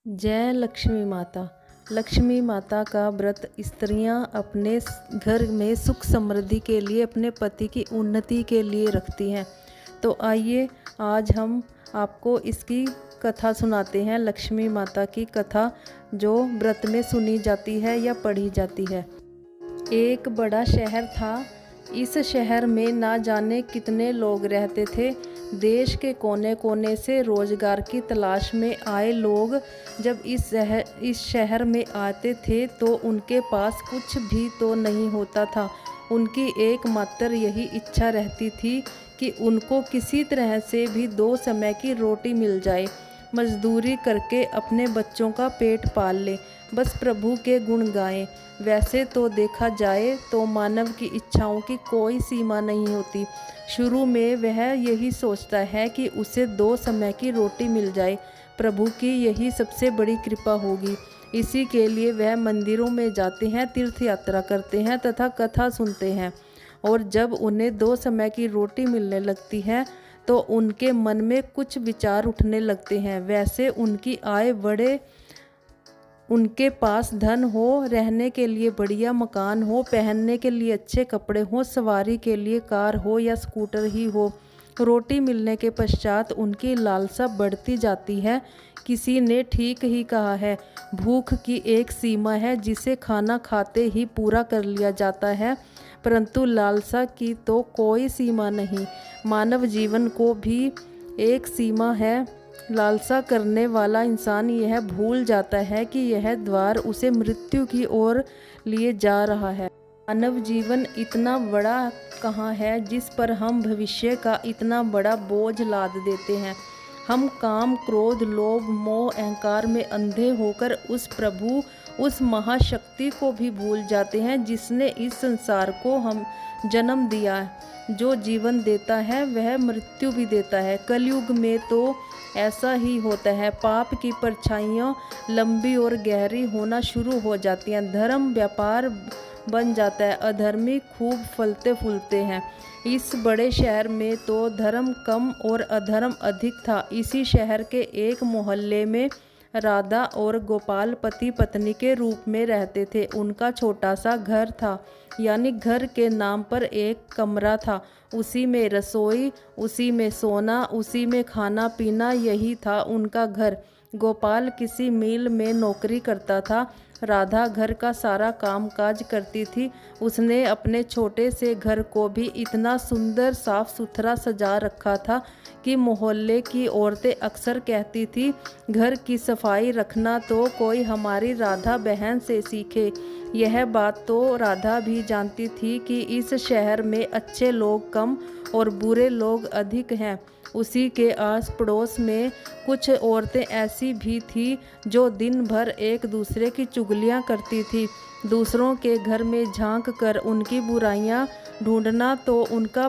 जय लक्ष्मी माता। लक्ष्मी माता का व्रत स्त्रियां अपने घर में सुख समृद्धि के लिए, अपने पति की उन्नति के लिए रखती हैं। तो आइए आज हम आपको इसकी कथा सुनाते हैं। लक्ष्मी माता की कथा जो व्रत में सुनी जाती है या पढ़ी जाती है। एक बड़ा शहर था। इस शहर में ना जाने कितने लोग रहते थे। देश के कोने कोने से रोजगार की तलाश में आए लोग जब इस शहर में आते थे तो उनके पास कुछ भी तो नहीं होता था। उनकी एकमात्र यही इच्छा रहती थी कि उनको किसी तरह से भी 2 समय की रोटी मिल जाए, मजदूरी करके अपने बच्चों का पेट पाल ले, बस प्रभु के गुण गाएं। वैसे तो देखा जाए तो मानव की इच्छाओं की कोई सीमा नहीं होती। शुरू में वह यही सोचता है कि उसे 2 समय की रोटी मिल जाए, प्रभु की यही सबसे बड़ी कृपा होगी। इसी के लिए वह मंदिरों में जाते हैं, तीर्थ यात्रा करते हैं तथा कथा सुनते हैं। और जब उन्हें 2 समय की रोटी मिलने लगती है तो उनके मन में कुछ विचार उठने लगते हैं। वैसे उनकी आय बढ़े, उनके पास धन हो, रहने के लिए बढ़िया मकान हो, पहनने के लिए अच्छे कपड़े हो, सवारी के लिए कार हो या स्कूटर ही हो। रोटी मिलने के पश्चात उनकी लालसा बढ़ती जाती है। किसी ने ठीक ही कहा है, भूख की एक सीमा है जिसे खाना खाते ही पूरा कर लिया जाता है, परंतु लालसा की तो कोई सीमा नहीं। मानव जीवन को भी एक सीमा है। लालसा करने वाला इंसान यह भूल जाता है कि यह द्वार उसे मृत्यु की ओर लिए जा रहा है। मानव जीवन इतना बड़ा कहाँ है जिस पर हम भविष्य का इतना बड़ा बोझ लाद देते हैं। हम काम, क्रोध, लोभ, मोह, अहंकार में अंधे होकर उस प्रभु, उस महाशक्ति को भी भूल जाते हैं जिसने इस संसार को हम जन्म दिया है। जो जीवन देता है वह मृत्यु भी देता है। कलयुग में तो ऐसा ही होता है। पाप की परछाइयाँ लंबी और गहरी होना शुरू हो जाती हैं। धर्म व्यापार बन जाता है। अधर्मी खूब फलते फूलते हैं। इस बड़े शहर में तो धर्म कम और अधर्म अधिक था। इसी शहर के एक मोहल्ले में राधा और गोपाल पति पत्नी के रूप में रहते थे। उनका छोटा सा घर था, यानी घर के नाम पर एक कमरा था। उसी में रसोई, उसी में सोना, उसी में खाना पीना, यही था उनका घर। गोपाल किसी मिल में नौकरी करता था। राधा घर का सारा काम काज करती थी। उसने अपने छोटे से घर को भी इतना सुंदर साफ सुथरा सजा रखा था कि मोहल्ले की औरतें अक्सर कहती थी, घर की सफाई रखना तो कोई हमारी राधा बहन से सीखे। यह बात तो राधा भी जानती थी कि इस शहर में अच्छे लोग कम और बुरे लोग अधिक हैं। उसी के आस पड़ोस में कुछ औरतें ऐसी भी थी जो दिन भर एक दूसरे की चुगलियां करती थी। दूसरों के घर में झांक कर उनकी बुराइयां ढूंढना तो उनका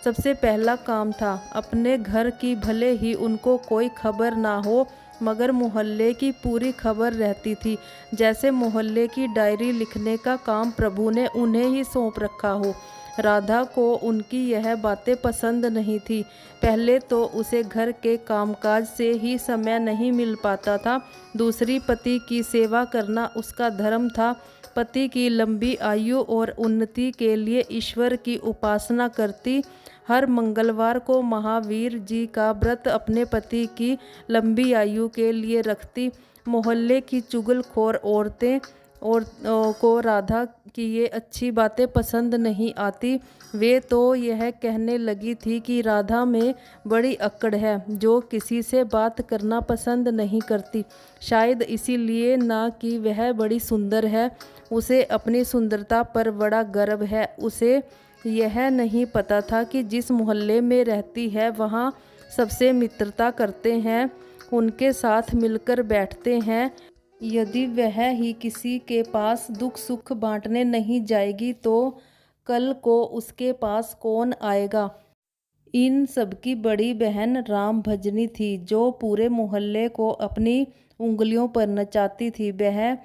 सबसे पहला काम था। अपने घर की भले ही उनको कोई खबर ना हो, मगर मोहल्ले की पूरी खबर रहती थी। जैसे मोहल्ले की डायरी लिखने का काम प्रभु ने उन्हें ही सौंप रखा हो। राधा को उनकी यह बातें पसंद नहीं थी। पहले तो उसे घर के कामकाज से ही समय नहीं मिल पाता था। दूसरी, पति की सेवा करना उसका धर्म था। पति की लंबी आयु और उन्नति के लिए ईश्वर की उपासना करती। हर मंगलवार को महावीर जी का व्रत अपने पति की लंबी आयु के लिए रखती। मोहल्ले की चुगलखोर औरतें को राधा की ये अच्छी बातें पसंद नहीं आती। वे तो यह कहने लगी थी कि राधा में बड़ी अक्कड़ है, जो किसी से बात करना पसंद नहीं करती। शायद इसीलिए ना कि वह बड़ी सुंदर है, उसे अपनी सुंदरता पर बड़ा गर्व है। उसे यह नहीं पता था कि जिस मोहल्ले में रहती है वहाँ सबसे मित्रता करते हैं, उनके साथ मिलकर बैठते हैं। यदि वह ही किसी के पास दुख सुख बांटने नहीं जाएगी तो कल को उसके पास कौन आएगा। इन सबकी बड़ी बहन राम भजनी थी, जो पूरे मोहल्ले को अपनी उंगलियों पर नचाती थी। वह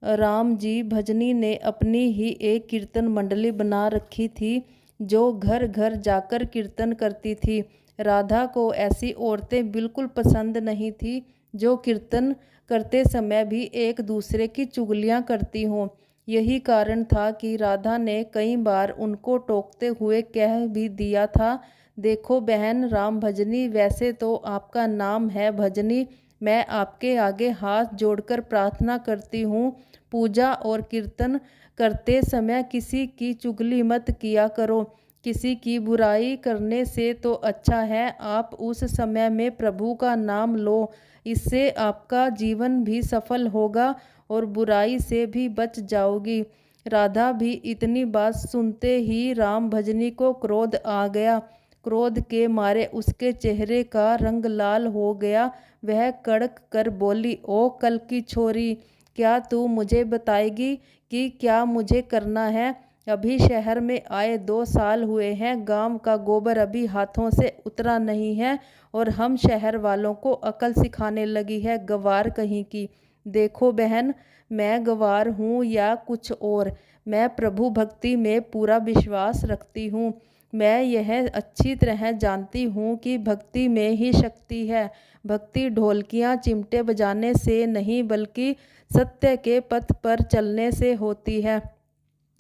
राम जी भजनी ने अपनी ही एक कीर्तन मंडली बना रखी थी, जो घर घर जाकर कीर्तन करती थी। राधा को ऐसी औरतें बिल्कुल पसंद नहीं थी जो कीर्तन करते समय भी एक दूसरे की चुगलियाँ करती हों। यही कारण था कि राधा ने कई बार उनको टोकते हुए कह भी दिया था, देखो बहन राम भजनी, वैसे तो आपका नाम है भजनी, मैं आपके आगे हाथ जोड़कर प्रार्थना करती हूँ, पूजा और कीर्तन करते समय किसी की चुगली मत किया करो। किसी की बुराई करने से तो अच्छा है आप उस समय में प्रभु का नाम लो, इससे आपका जीवन भी सफल होगा और बुराई से भी बच जाओगी। राधा भी इतनी बात सुनते ही राम भजनी को क्रोध आ गया। क्रोध के मारे उसके चेहरे का रंग लाल हो गया। वह कड़क कर बोली, ओ कल की छोरी, क्या तू मुझे बताएगी कि क्या मुझे करना है? अभी शहर में आए 2 साल हुए हैं, गांव का गोबर अभी हाथों से उतरा नहीं है और हम शहर वालों को अकल सिखाने लगी है, गवार कहीं की। देखो बहन, मैं गवार हूँ या कुछ और, मैं प्रभु भक्ति में पूरा विश्वास रखती हूँ। मैं यह अच्छी तरह जानती हूँ कि भक्ति में ही शक्ति है। भक्ति ढोलकियाँ चिमटे बजाने से नहीं बल्कि सत्य के पथ पर चलने से होती है।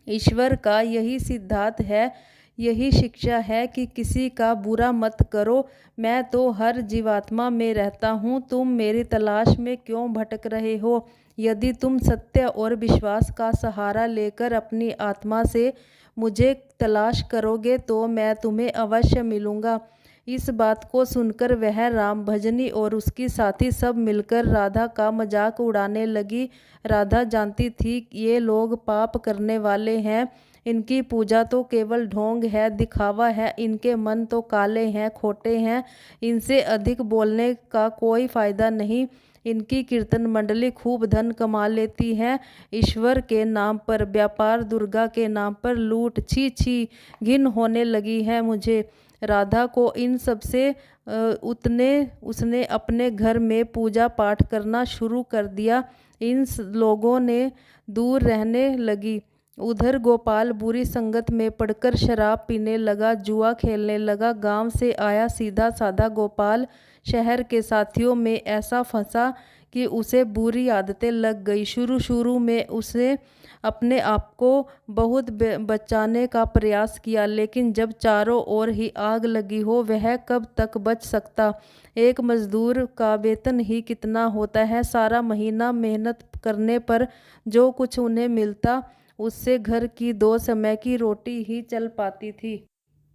ईश्वर का यही सिद्धांत है, यही शिक्षा है कि किसी का बुरा मत करो। मैं तो हर जीवात्मा में रहता हूँ, तुम मेरी तलाश में क्यों भटक रहे हो? यदि तुम सत्य और विश्वास का सहारा लेकर अपनी आत्मा से मुझे तलाश करोगे तो मैं तुम्हें अवश्य मिलूँगा। इस बात को सुनकर वह राम भजनी और उसकी साथी सब मिलकर राधा का मजाक उड़ाने लगी। राधा जानती थी ये लोग पाप करने वाले हैं, इनकी पूजा तो केवल ढोंग है, दिखावा है, इनके मन तो काले हैं, खोटे हैं, इनसे अधिक बोलने का कोई फायदा नहीं। इनकी कीर्तन मंडली खूब धन कमा लेती है, ईश्वर के नाम पर व्यापार, दुर्गा के नाम पर लूट, छी छी घिन होने लगी है मुझे। राधा को इन सब से उसने अपने घर में पूजा पाठ करना शुरू कर दिया। इन लोगों ने दूर रहने लगी। उधर गोपाल बुरी संगत में पड़कर शराब पीने लगा, जुआ खेलने लगा। गांव से आया सीधा साधा गोपाल शहर के साथियों में ऐसा फंसा कि उसे बुरी आदतें लग गई। शुरू शुरू में उसे अपने आप को बहुत बचाने का प्रयास किया, लेकिन जब चारों ओर ही आग लगी हो वह कब तक बच सकता? एक मजदूर का वेतन ही कितना होता है, सारा महीना मेहनत करने पर जो कुछ उन्हें मिलता उससे घर की 2 समय की रोटी ही चल पाती थी।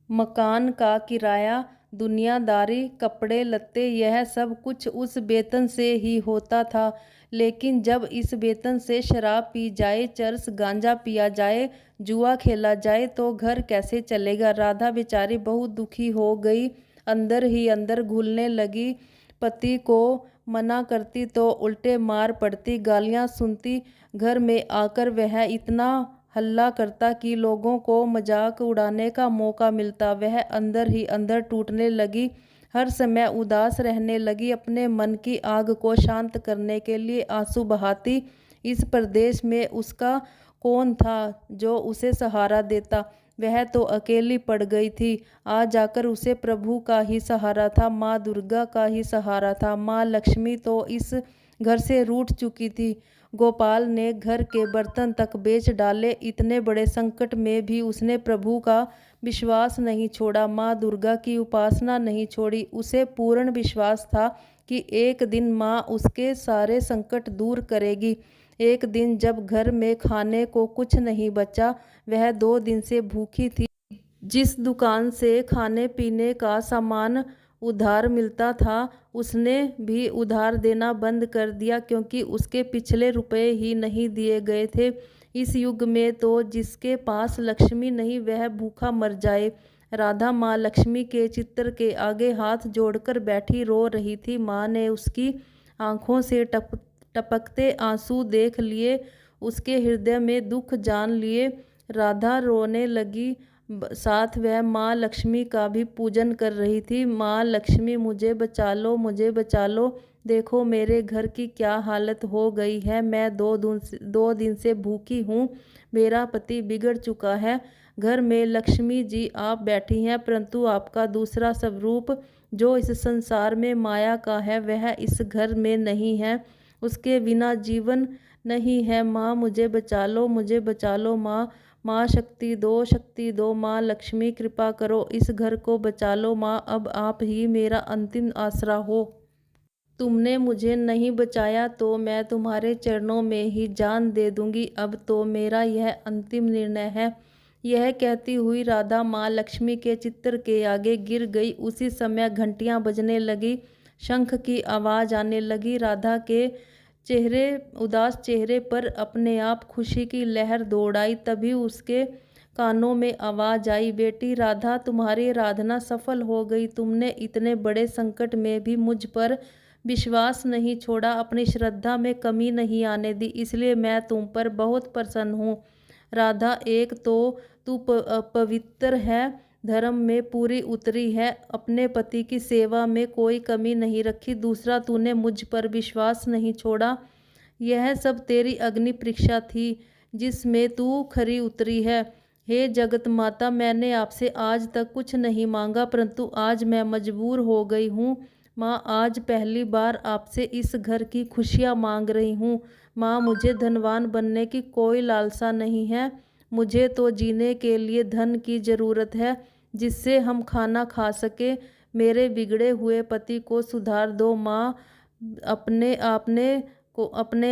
मकान का किराया, दुनियादारी, कपड़े लत्ते, यह सब कुछ उस वेतन से ही होता था। लेकिन जब इस वेतन से शराब पी जाए, चरस गांजा पिया जाए, जुआ खेला जाए तो घर कैसे चलेगा? राधा बेचारी बहुत दुखी हो गई, अंदर ही अंदर घुलने लगी। पति को मना करती तो उल्टे मार पड़ती, गालियां सुनती। घर में आकर वह इतना हल्ला करता कि लोगों को मजाक उड़ाने का मौका मिलता। वह अंदर ही अंदर टूटने लगी, हर समय उदास रहने लगी। अपने मन की आग को शांत करने के लिए आंसू बहाती। इस प्रदेश में उसका कौन था जो उसे सहारा देता? वह तो अकेली पड़ गई थी। आ जाकर उसे प्रभु का ही सहारा था, माँ दुर्गा का ही सहारा था। माँ लक्ष्मी तो इस घर से रूठ चुकी थी। गोपाल ने घर के बर्तन तक बेच डाले। इतने बड़े संकट में भी उसने प्रभु का विश्वास नहीं छोड़ा, माँ दुर्गा की उपासना नहीं छोड़ी। उसे पूर्ण विश्वास था कि एक दिन माँ उसके सारे संकट दूर करेगी। एक दिन जब घर में खाने को कुछ नहीं बचा, वह 2 दिन से भूखी थी। जिस दुकान से खाने पीने का सामान उधार मिलता था उसने भी उधार देना बंद कर दिया, क्योंकि उसके पिछले रुपए ही नहीं दिए गए थे। इस युग में तो जिसके पास लक्ष्मी नहीं वह भूखा मर जाए। राधा माँ लक्ष्मी के चित्र के आगे हाथ जोड़कर बैठी रो रही थी। माँ ने उसकी आंखों से टपकते आंसू देख लिए, उसके हृदय में दुख जान लिए। राधा रोने लगी, साथ वह माँ लक्ष्मी का भी पूजन कर रही थी। माँ लक्ष्मी मुझे बचा लो, मुझे बचा लो, देखो मेरे घर की क्या हालत हो गई है। मैं 2 दिन से भूखी हूँ, मेरा पति बिगड़ चुका है। घर में लक्ष्मी जी आप बैठी हैं, परंतु आपका दूसरा स्वरूप जो इस संसार में माया का है वह इस घर में नहीं है, उसके बिना जीवन नहीं है। माँ मुझे बचा लो, मुझे बचा लो माँ। माँ शक्ति दो, शक्ति दो। माँ लक्ष्मी कृपा करो, इस घर को बचा लो माँ। अब आप ही मेरा अंतिम आसरा हो। तुमने मुझे नहीं बचाया तो मैं तुम्हारे चरणों में ही जान दे दूंगी। अब तो मेरा यह अंतिम निर्णय है। यह कहती हुई राधा माँ लक्ष्मी के चित्र के आगे गिर गई। उसी समय घंटियां बजने लगी, शंख की आवाज़ आने लगी। राधा के उदास चेहरे पर अपने आप खुशी की लहर दौड़ आई। तभी उसके कानों में आवाज़ आई, बेटी राधा, तुम्हारी आराधना सफल हो गई। तुमने इतने बड़े संकट में भी मुझ पर विश्वास नहीं छोड़ा, अपनी श्रद्धा में कमी नहीं आने दी, इसलिए मैं तुम पर बहुत प्रसन्न हूँ। राधा, एक तो तू पवित्र है, धर्म में पूरी उतरी है, अपने पति की सेवा में कोई कमी नहीं रखी। दूसरा, तूने मुझ पर विश्वास नहीं छोड़ा। यह सब तेरी अग्नि परीक्षा थी जिसमें तू खरी उतरी है। हे जगत माता, मैंने आपसे आज तक कुछ नहीं मांगा, परंतु आज मैं मजबूर हो गई हूँ। माँ, आज पहली बार आपसे इस घर की खुशियाँ मांग रही हूँ। माँ, मुझे धनवान बनने की कोई लालसा नहीं है, मुझे तो जीने के लिए धन की ज़रूरत है जिससे हम खाना खा सके। मेरे बिगड़े हुए पति को सुधार दो माँ। अपने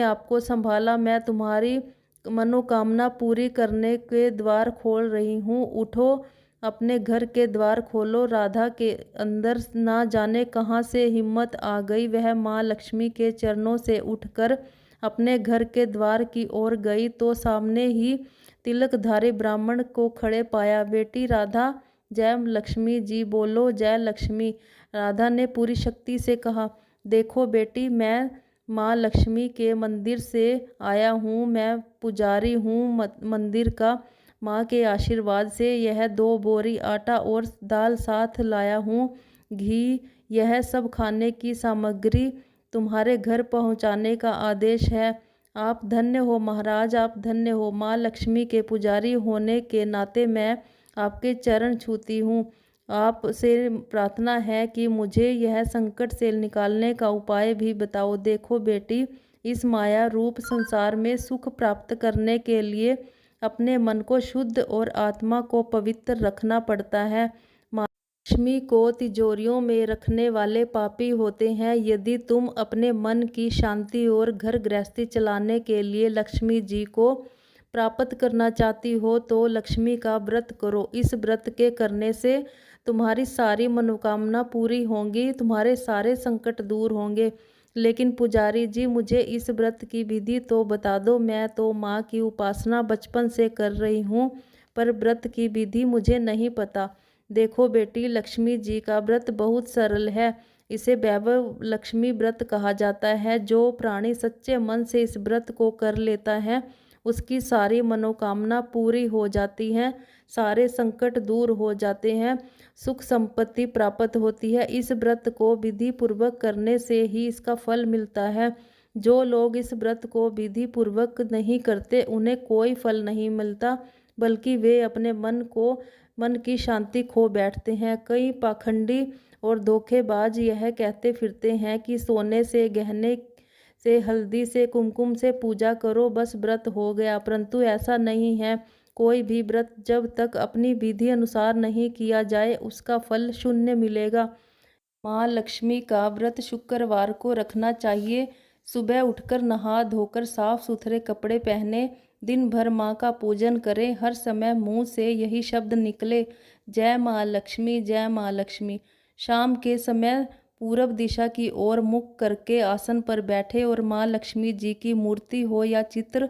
आप को संभाला, मैं तुम्हारी मनोकामना पूरी करने के द्वार खोल रही हूँ। उठो, अपने घर के द्वार खोलो। राधा के अंदर ना जाने कहाँ से हिम्मत आ गई। वह माँ लक्ष्मी के चरणों से उठकर अपने घर के द्वार की ओर गई तो सामने ही तिलकधारी ब्राह्मण को खड़े पाया। बेटी राधा, जय लक्ष्मी जी बोलो, जय लक्ष्मी। राधा ने पूरी शक्ति से कहा, देखो बेटी, मैं माँ लक्ष्मी के मंदिर से आया हूँ, मैं पुजारी हूँ मंदिर का। माँ के आशीर्वाद से यह 2 बोरी आटा और दाल साथ लाया हूँ। घी, यह सब खाने की सामग्री तुम्हारे घर पहुँचाने का आदेश है। आप धन्य हो महाराज, आप धन्य हो। माँ लक्ष्मी के पुजारी होने के नाते मैं आपके चरण छूती हूँ। आपसे प्रार्थना है कि मुझे यह संकट से निकालने का उपाय भी बताओ। देखो बेटी, इस माया रूप संसार में सुख प्राप्त करने के लिए अपने मन को शुद्ध और आत्मा को पवित्र रखना पड़ता है। माँ लक्ष्मी को तिजोरियों में रखने वाले पापी होते हैं। यदि तुम अपने मन की शांति और घर गृहस्थी चलाने के लिए लक्ष्मी जी को प्राप्त करना चाहती हो तो लक्ष्मी का व्रत करो। इस व्रत के करने से तुम्हारी सारी मनोकामना पूरी होंगी, तुम्हारे सारे संकट दूर होंगे। लेकिन पुजारी जी, मुझे इस व्रत की विधि तो बता दो। मैं तो माँ की उपासना बचपन से कर रही हूँ, पर व्रत की विधि मुझे नहीं पता। देखो बेटी, लक्ष्मी जी का व्रत बहुत सरल है। इसे वैभव लक्ष्मी व्रत कहा जाता है। जो प्राणी सच्चे मन से इस व्रत को कर लेता है उसकी सारी मनोकामना पूरी हो जाती हैं, सारे संकट दूर हो जाते हैं, सुख संपत्ति प्राप्त होती है। इस व्रत को विधि पूर्वक करने से ही इसका फल मिलता है। जो लोग इस व्रत को विधि पूर्वक नहीं करते उन्हें कोई फल नहीं मिलता, बल्कि वे अपने मन की शांति खो बैठते हैं। कई पाखंडी और धोखेबाज यह कहते फिरते हैं कि सोने से, गहने से, हल्दी से, कुमकुम से पूजा करो, बस व्रत हो गया, परंतु ऐसा नहीं है। कोई भी व्रत जब तक अपनी विधि अनुसार नहीं किया जाए उसका फल शून्य मिलेगा। माँ लक्ष्मी का व्रत शुक्रवार को रखना चाहिए। सुबह उठकर नहा धोकर साफ सुथरे कपड़े पहने, दिन भर माँ का पूजन करें। हर समय मुंह से यही शब्द निकले, जय माँ लक्ष्मी, जय माँ लक्ष्मी। शाम के समय पूरब दिशा की ओर मुख करके आसन पर बैठे और माँ लक्ष्मी जी की मूर्ति हो या चित्र,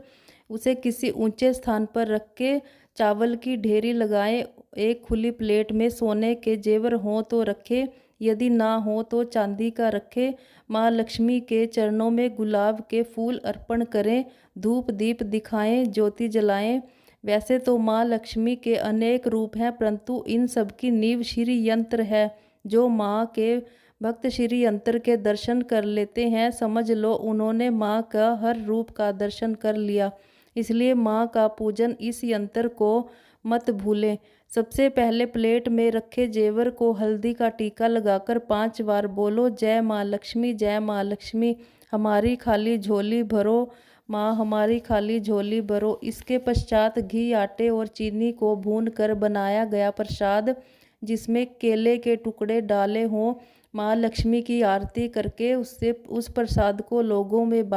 उसे किसी ऊंचे स्थान पर रख के चावल की ढेरी लगाएं। एक खुली प्लेट में सोने के जेवर हों तो रखे, यदि ना हो तो चांदी का रखे। माँ लक्ष्मी के चरणों में गुलाब के फूल अर्पण करें, धूप दीप दिखाएं, ज्योति जलाएं। वैसे तो माँ लक्ष्मी के अनेक रूप हैं, परंतु इन सब की नींव श्री यंत्र है। जो माँ के भक्त श्री यंत्र के दर्शन कर लेते हैं, समझ लो उन्होंने माँ का हर रूप का दर्शन कर लिया। इसलिए माँ का पूजन, इस यंत्र को मत भूलें। सबसे पहले प्लेट में रखे जेवर को हल्दी का टीका लगाकर 5 बार बोलो, जय माँ लक्ष्मी, जय माँ लक्ष्मी, हमारी खाली झोली भरो, माँ हमारी खाली झोली भरो। इसके पश्चात घी, आटे और चीनी को भून कर बनाया गया प्रसाद, जिसमें केले के टुकड़े डाले हों, माँ लक्ष्मी की आरती करके उस प्रसाद को लोगों में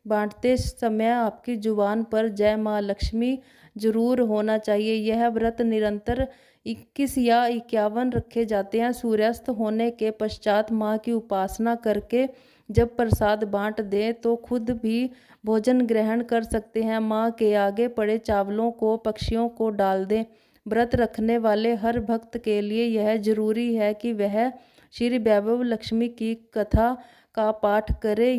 बांटते समय आपकी जुबान पर जय माँ लक्ष्मी जरूर होना चाहिए। यह व्रत निरंतर 21 या 51 रखे जाते हैं। सूर्यास्त होने के पश्चात माँ की उपासना करके जब प्रसाद बांट दें तो खुद भी भोजन ग्रहण कर सकते हैं। माँ के आगे पड़े चावलों को पक्षियों को डाल दें। व्रत रखने वाले हर भक्त के लिए यह जरूरी है कि वह श्री वैभव लक्ष्मी की कथा का पाठ करे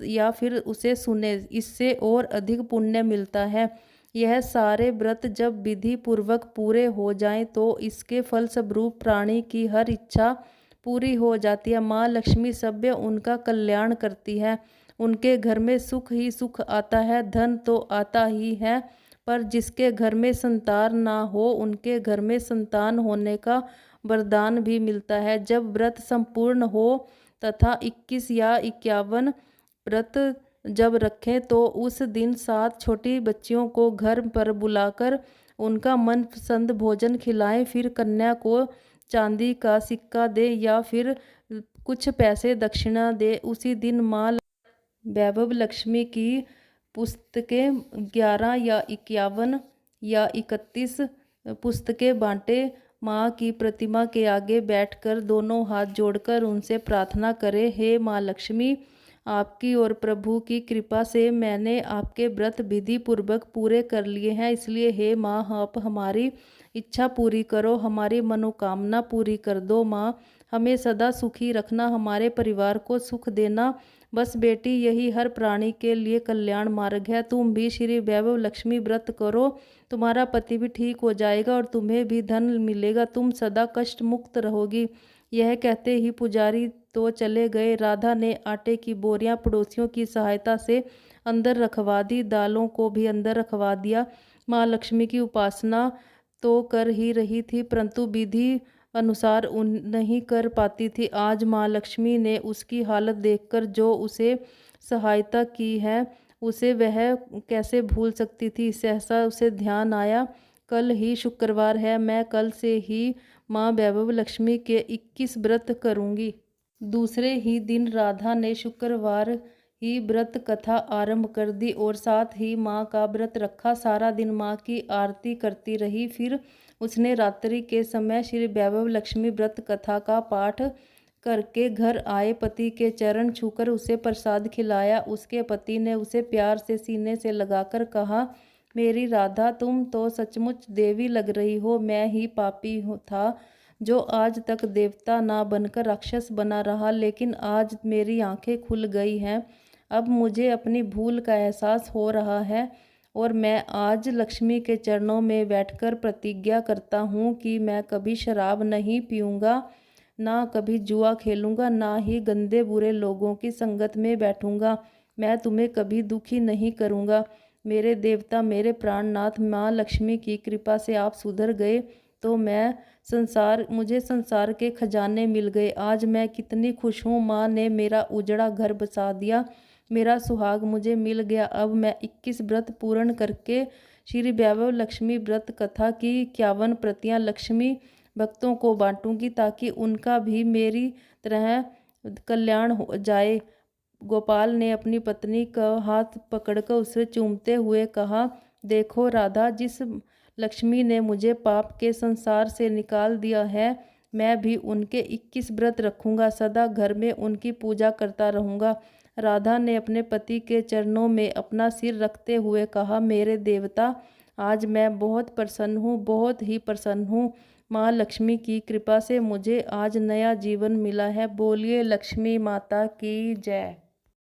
या फिर उसे सुने, इससे और अधिक पुण्य मिलता है। यह सारे व्रत जब विधि पूर्वक पूरे हो जाएं तो इसके फलस्वरूप प्राणी की हर इच्छा पूरी हो जाती है। माँ लक्ष्मी सभ्य उनका कल्याण करती है। उनके घर में सुख ही सुख आता है। धन तो आता ही है, पर जिसके घर में संतान ना हो उनके घर में संतान होने का वरदान भी मिलता है। जब व्रत संपूर्ण हो तथा 21 या 51 व्रत जब रखें तो उस दिन 7 छोटी बच्चियों को घर पर बुलाकर उनका मनपसंद भोजन खिलाएं। फिर कन्या को चांदी का सिक्का दे या फिर कुछ पैसे दक्षिणा दे। उसी दिन माँ वैभव लक्ष्मी की पुस्तकें 11 या 51 या 31 पुस्तकें बांटे। माँ की प्रतिमा के आगे बैठकर दोनों हाथ जोड़कर उनसे प्रार्थना करें, हे माँ लक्ष्मी, आपकी और प्रभु की कृपा से मैंने आपके व्रत विधि पूर्वक पूरे कर लिए हैं, इसलिए हे माँ आप हमारी इच्छा पूरी करो, हमारी मनोकामना पूरी कर दो। माँ हमें सदा सुखी रखना, हमारे परिवार को सुख देना। बस बेटी, यही हर प्राणी के लिए कल्याण मार्ग है। तुम भी श्री वैभव लक्ष्मी व्रत करो, तुम्हारा पति भी ठीक हो जाएगा और तुम्हें भी धन मिलेगा, तुम सदा कष्ट मुक्त रहोगी। यह कहते ही पुजारी तो चले गए। राधा ने आटे की बोरियां पड़ोसियों की सहायता से अंदर रखवा दी, दालों को भी अंदर रखवा दिया। माँ लक्ष्मी की उपासना तो कर ही रही थी, परंतु विधि अनुसार नहीं कर पाती थी। आज माँ लक्ष्मी ने उसकी हालत देखकर जो उसे सहायता की है उसे वह कैसे भूल सकती थी। सहसा उसे ध्यान आया, कल ही शुक्रवार है, मैं कल से ही माँ वैभव लक्ष्मी के 21 व्रत करूँगी। दूसरे ही दिन राधा ने शुक्रवार ही व्रत कथा आरंभ कर दी और साथ ही माँ का व्रत रखा। सारा दिन माँ की आरती करती रही। फिर उसने रात्रि के समय श्री वैभव लक्ष्मी व्रत कथा का पाठ करके घर आए पति के चरण छूकर उसे प्रसाद खिलाया। उसके पति ने उसे प्यार से सीने से लगाकर कहा, मेरी राधा, तुम तो सचमुच देवी लग रही हो। मैं ही पापी था जो आज तक देवता ना बनकर राक्षस बना रहा, लेकिन आज मेरी आंखें खुल गई हैं। अब मुझे अपनी भूल का एहसास हो रहा है और मैं आज लक्ष्मी के चरणों में बैठकर प्रतिज्ञा करता हूँ कि मैं कभी शराब नहीं पीऊँगा, ना कभी जुआ खेलूँगा, ना ही गंदे बुरे लोगों की संगत में बैठूँगा। मैं तुम्हें कभी दुखी नहीं करूँगा। मेरे देवता, मेरे प्राणनाथ, माँ लक्ष्मी की कृपा से आप सुधर गए तो मुझे संसार के खजाने मिल गए। आज मैं कितनी खुश हूँ। माँ ने मेरा उजड़ा घर बसा दिया, मेरा सुहाग मुझे मिल गया। अब मैं 21 व्रत पूर्ण करके श्री वैभव लक्ष्मी व्रत कथा की 51 प्रतियां लक्ष्मी भक्तों को बांटूंगी ताकि उनका भी मेरी तरह कल्याण हो जाए। गोपाल ने अपनी पत्नी का हाथ पकड़कर उसे चूमते हुए कहा, देखो राधा, जिस लक्ष्मी ने मुझे पाप के संसार से निकाल दिया है, मैं भी उनके 21 व्रत रखूंगा, सदा घर में उनकी पूजा करता रहूंगा। राधा ने अपने पति के चरणों में अपना सिर रखते हुए कहा, मेरे देवता, आज मैं बहुत प्रसन्न हूँ, बहुत ही प्रसन्न हूँ। माँ लक्ष्मी की कृपा से मुझे आज नया जीवन मिला है। बोलिए लक्ष्मी माता की जय।